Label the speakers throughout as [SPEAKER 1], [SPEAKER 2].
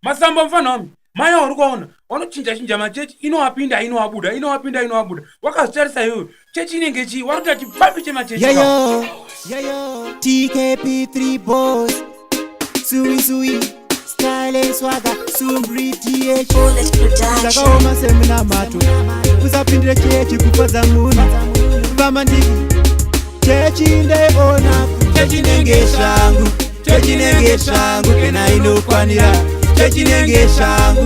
[SPEAKER 1] Masambo mfano wami. Maya urikuona. Wanochinja machechi inowapinda inowabuda. Wakasitarisa iwe. Chechi inenge chi waruta chipambi machechi.
[SPEAKER 2] Yo, TKP3 boss. Sui. Style and swagger, Sumbri TH.
[SPEAKER 3] Bullet Production.
[SPEAKER 2] Zakaoma semina mato. Usapindire chechi kupaza muni. Vamandiki. Chechi ndeona. Chechi nenge shangu. Kena inokwanira. Chechi nenge shangu.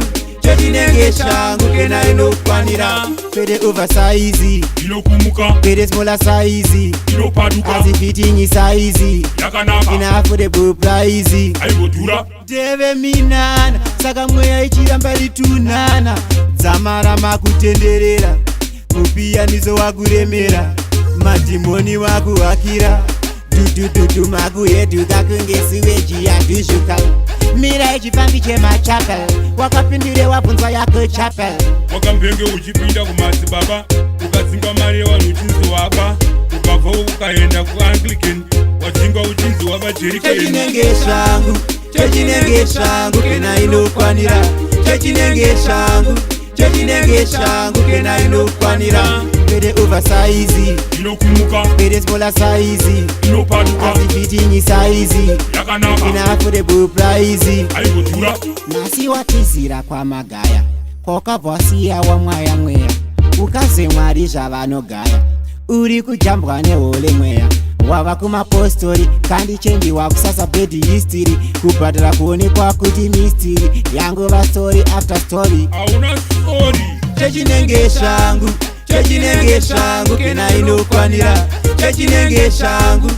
[SPEAKER 2] Kena inokwanira. Pede oversize.
[SPEAKER 4] Inokumuka.
[SPEAKER 2] Pede smaller size.
[SPEAKER 4] Inopaduka.
[SPEAKER 2] Azifitting size.
[SPEAKER 4] Yakanaka.
[SPEAKER 2] Ina affordable price.
[SPEAKER 4] Aibotura.
[SPEAKER 2] Deve minana. Saka mweya ichiramba ritunana. Dzamara makutenderera. Mupianizo wakuremera. Madhimoni wakuhakira. Dudu makuheduka kunge siweji yadushuka. Mira ichifambi chemachapel. Wakapindire wabvunzwa yako chapel.
[SPEAKER 4] Wakambenge uchipinda kumasi baba. Ukadzinga mari wanuchinzi waba. Ukabva ukaenda kuAnglican. Wadzinga uchinzi wabajerikeni.
[SPEAKER 2] Chechi nenge shangu. Kena inokwanira. Chechi nenge shangu. Kena inokwanira. Pede oversize.
[SPEAKER 4] Inokumuka.
[SPEAKER 2] Pede smaller size.
[SPEAKER 4] Inopaduka.
[SPEAKER 2] Azifitting size.
[SPEAKER 4] Yakanaka.
[SPEAKER 2] Ina affordable price.
[SPEAKER 4] Aibotura.
[SPEAKER 2] Nasi watizira kwa magaya. Kokabwasiya wa mweya. Ukaze mwari zvavanogaya. Uri kujambwa nehole mweya. Wava kumapostori kandi chenji wakusasa bed history. Kubhadhara kuonekwa kuti mystery. Yangova story after story.
[SPEAKER 4] Hauna story.
[SPEAKER 2] Chechi nenge shangu. Kena inokwanira. Chechi nenge shangu.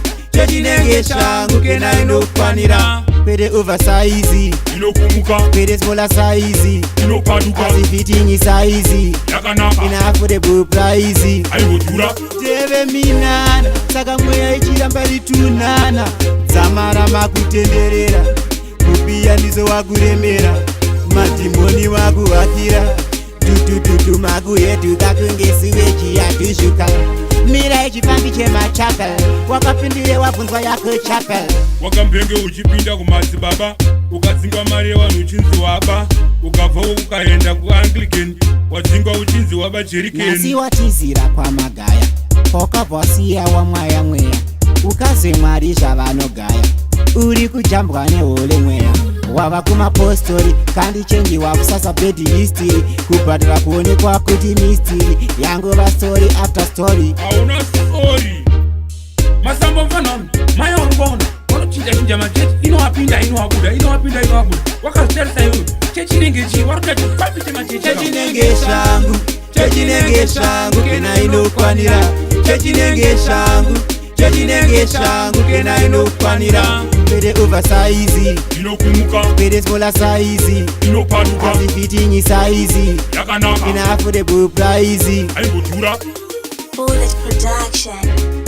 [SPEAKER 2] Kena inokwanira. Pede oversize.
[SPEAKER 4] Inokumuka.
[SPEAKER 2] Pede smaller size.
[SPEAKER 4] Inopaduka.
[SPEAKER 2] Azifitting size.
[SPEAKER 4] Yakanaka.
[SPEAKER 2] Ina affordable price.
[SPEAKER 4] Aibotura.
[SPEAKER 2] Deve minana. Saka mweya ichiramba ritunana. Dzamara makutenderera. Mupianizo wakuremera. Madhimoni wakuhakira. Dudu makuheduka kunge siweji yadushuka. Mira ichifambi chemachapel. Wakapindire wabvunzwa yako chapel.
[SPEAKER 4] Wakambenge uchipinda kumasi baba. Ukadzinga mari wanuchinzi waba. Ukabva ukaenda kuAnglican. Wadzinga uchinzi wabajerikeni.
[SPEAKER 2] Nasi watizira kwa magaya. Kokabwasiya wa mweya. Ukaze mwari zvavanogaya. Uri kujambwa nehole mweya. Wava kumapostori kandi chenji wakusasa bed history. Kubhadhara kuonekwa kuti mystery. Yangova story after story.
[SPEAKER 4] Hauna story.
[SPEAKER 1] Masambo mfano wami. Maya urikuona. Wanochinja machechi inowapinda inowabuda. Wakasitarisa iwe. Chechi inenge chi waruta chipambi machechi.
[SPEAKER 2] Chechi nenge shangu. Kena inokwanira. Chechi nenge shangu. Kena inokwanira. Pede oversize.
[SPEAKER 4] Inokumuka.
[SPEAKER 2] Pede smaller size.
[SPEAKER 4] Inopaduka.
[SPEAKER 2] Azifitting size.
[SPEAKER 4] Yakanaka.
[SPEAKER 2] Ina affordable price.
[SPEAKER 4] Aibotura.
[SPEAKER 3] Bullet Production.